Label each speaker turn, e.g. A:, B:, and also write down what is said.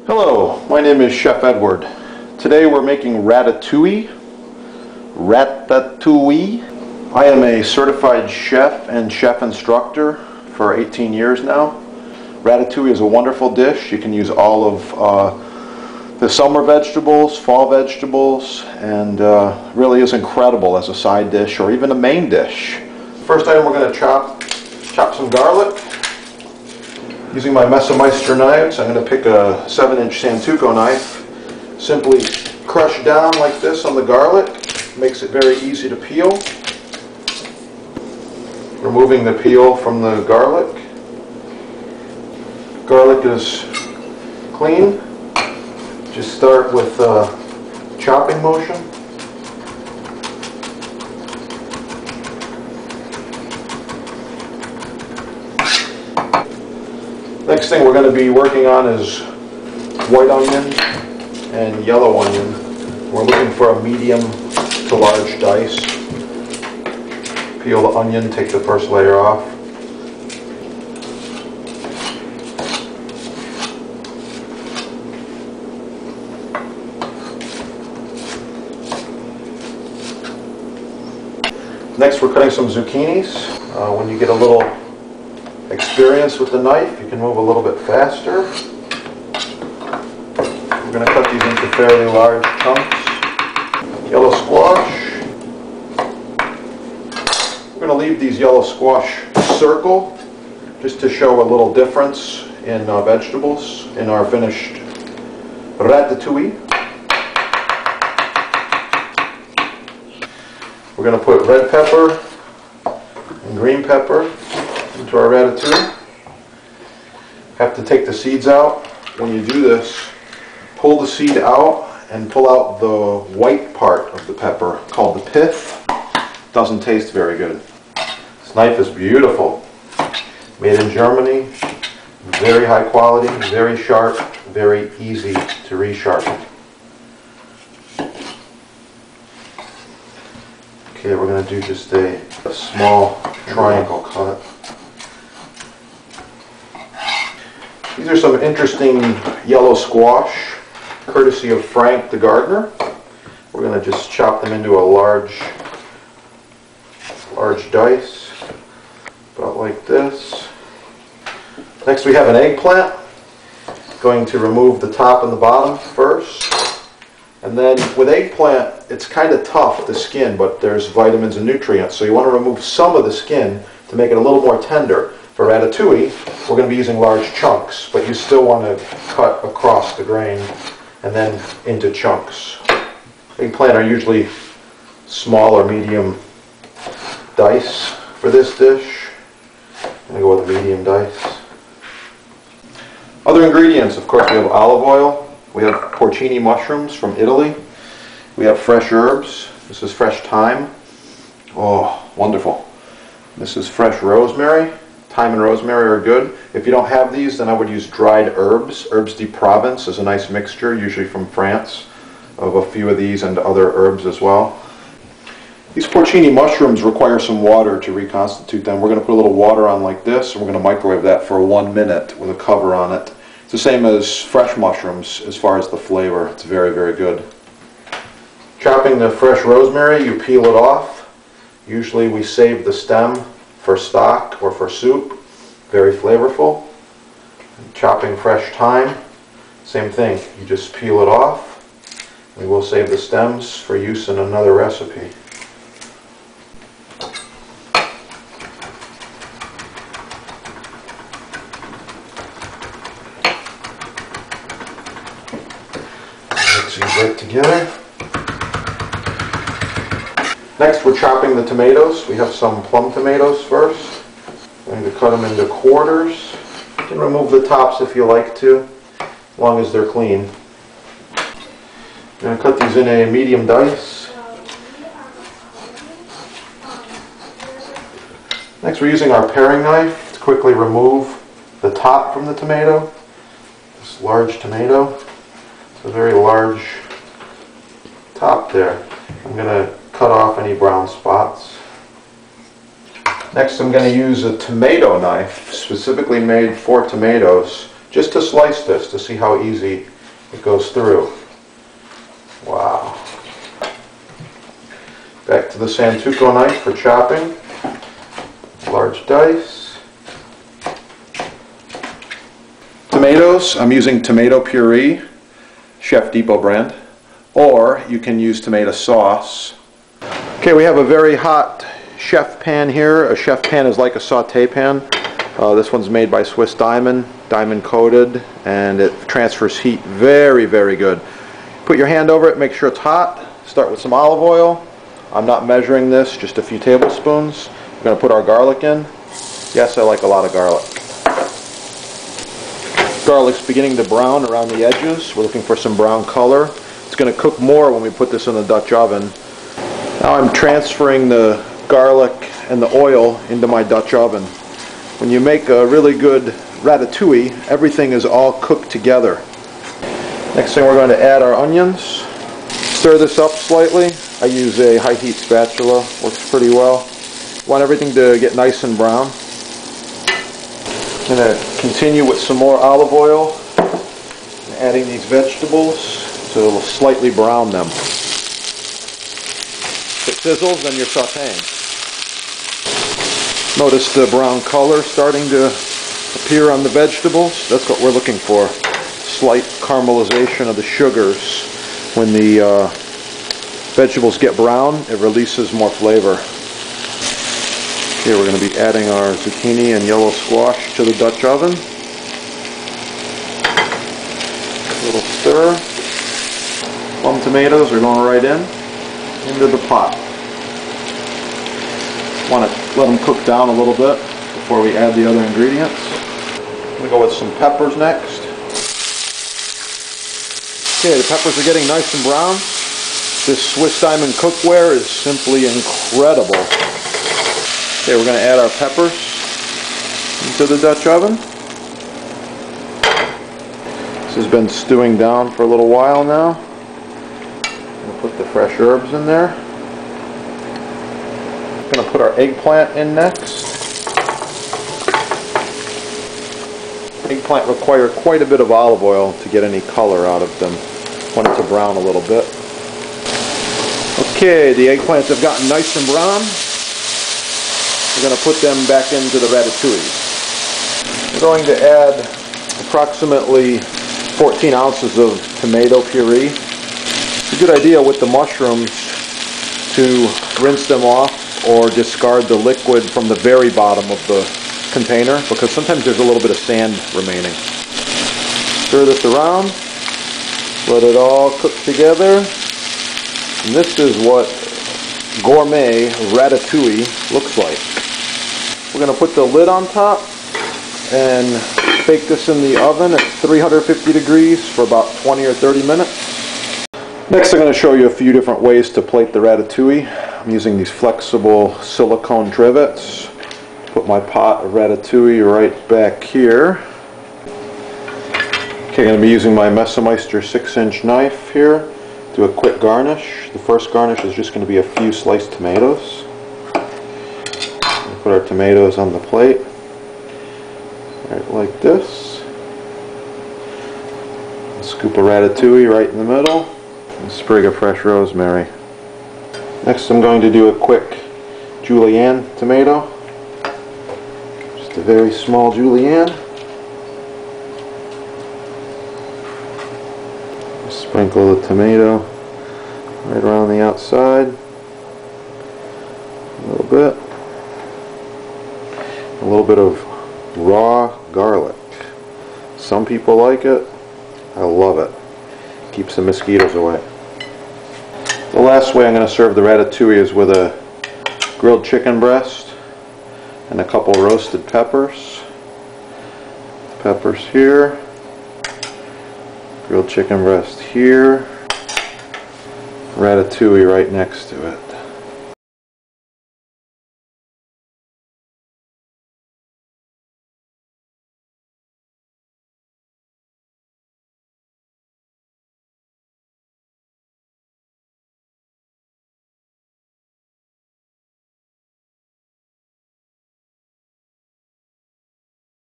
A: Hello, my name is Chef Edward. Today we're making ratatouille. I am a certified chef and chef instructor for 18 years now. Ratatouille is a wonderful dish. You can use all of the summer vegetables, fall vegetables, and really is incredible as a side dish or even a main dish. First item, we're going to chop some garlic. Using my Messermeister knives, I'm going to pick a 7-inch Santoku knife. Simply crush down like this on the garlic. Makes it very easy to peel. Removing the peel from the garlic. Garlic is clean. Just start with a chopping motion. Next thing we're going to be working on is white onion and yellow onion. We're looking for a medium to large dice. Peel the onion, take the first layer off. Next we're cutting some zucchinis. When you get a little experience with the knife, you can move a little bit faster. We're going to cut these into fairly large chunks. Yellow squash. We're going to leave these yellow squash circle just to show a little difference in vegetables in our finished ratatouille. We're going to put red pepper and green pepper into our ratatouille. Have to take the seeds out. When you do this, pull the seed out and pull out the white part of the pepper called the pith. Doesn't taste very good. This knife is beautiful. Made in Germany. Very high quality, very sharp, very easy to resharpen. Okay, we're going to do just a small triangle cut. These are some interesting yellow squash, courtesy of Frank the gardener. We're going to just chop them into a large dice, about like this. Next we have an eggplant. Going to remove the top and the bottom first. And then with eggplant, it's kind of tough, the skin, but there's vitamins and nutrients. So you want to remove some of the skin to make it a little more tender. For ratatouille, we're going to be using large chunks, but you still want to cut across the grain and then into chunks. Eggplant are usually small or medium dice for this dish. I'm going to go with a medium dice. Other ingredients, of course, we have olive oil. We have porcini mushrooms from Italy. We have fresh herbs. This is fresh thyme. Oh, wonderful. This is fresh rosemary. Thyme and rosemary are good. If you don't have these, then I would use dried herbs. Herbs de Provence is a nice mixture, usually from France, of a few of these and other herbs as well. These porcini mushrooms require some water to reconstitute them. We're going to put a little water on like this, and we're going to microwave that for 1 minute with a cover on it. It's the same as fresh mushrooms as far as the flavor. It's very, very good. Chopping the fresh rosemary, you peel it off. Usually we save the stem for stock or for soup. Very flavorful. Chopping fresh thyme, same thing. You just peel it off. We will save the stems for use in another recipe. Mix these right together. Next we're chopping the tomatoes. We have some plum tomatoes first. I'm going to cut them into quarters. You can remove the tops if you like to, as long as they're clean. I'm going to cut these in a medium dice. Next we're using our paring knife to quickly remove the top from the tomato. This large tomato. It's a very large top there. I'm going to cut off any brown spots. Next I'm going to use a tomato knife specifically made for tomatoes just to slice this to see how easy it goes through. Wow. Back to the Santuco knife for chopping. Large dice. Tomatoes, I'm using tomato puree, Chef Depot brand, or you can use tomato sauce. Okay, we have a very hot chef pan here. A chef pan is like a saute pan. This one's made by Swiss Diamond, diamond coated, and it transfers heat very, very good. Put your hand over it, make sure it's hot. Start with some olive oil. I'm not measuring this, just a few tablespoons. We're going to put our garlic in. Yes, I like a lot of garlic. Garlic's beginning to brown around the edges. We're looking for some brown color. It's going to cook more when we put this in the Dutch oven. Now I'm transferring the garlic and the oil into my Dutch oven. When you make a really good ratatouille, everything is all cooked together. Next thing, we're going to add our onions. Stir this up slightly. I use a high heat spatula, works pretty well. Want everything to get nice and brown. I'm going to continue with some more olive oil, and adding these vegetables to slightly brown them. If it sizzles, then you're sauteing. Notice the brown color starting to appear on the vegetables. That's what we're looking for. Slight caramelization of the sugars. When the vegetables get brown, it releases more flavor. Here we're going to be adding our zucchini and yellow squash to the Dutch oven. A little stir. Plum tomatoes are going right into the pot. Want to let them cook down a little bit before we add the other ingredients. I'm going to go with some peppers next. Okay, the peppers are getting nice and brown. This Swiss Diamond cookware is simply incredible. Okay, we're going to add our peppers into the Dutch oven. This has been stewing down for a little while now. I'm going to put the fresh herbs in there. I'm going to put our eggplant in next. Eggplant require quite a bit of olive oil to get any color out of them. Want it to brown a little bit. Okay, the eggplants have gotten nice and brown. We're going to put them back into the ratatouille. We're going to add approximately 14 ounces of tomato puree. It's a good idea with the mushrooms to rinse them off or discard the liquid from the very bottom of the container, because sometimes there's a little bit of sand remaining. Stir this around, let it all cook together, and this is what gourmet ratatouille looks like. We're going to put the lid on top and bake this in the oven at 350 degrees for about 20 or 30 minutes. Next, I'm going to show you a few different ways to plate the ratatouille. I'm using these flexible silicone trivets. Put my pot of ratatouille right back here. Okay, I'm going to be using my Messemeister 6-inch knife here. Do a quick garnish. The first garnish is just going to be a few sliced tomatoes. We'll put our tomatoes on the plate. Right like this. Scoop of ratatouille right in the middle. And a sprig of fresh rosemary. Next, I'm going to do a quick julienne tomato. Just a very small julienne. Sprinkle the tomato right around the outside. A little bit. A little bit of raw garlic. Some people like it. I love it. Keeps the mosquitoes away. The last way I'm going to serve the ratatouille is with a grilled chicken breast and a couple roasted peppers. Peppers here. Grilled chicken breast here. Ratatouille right next to it.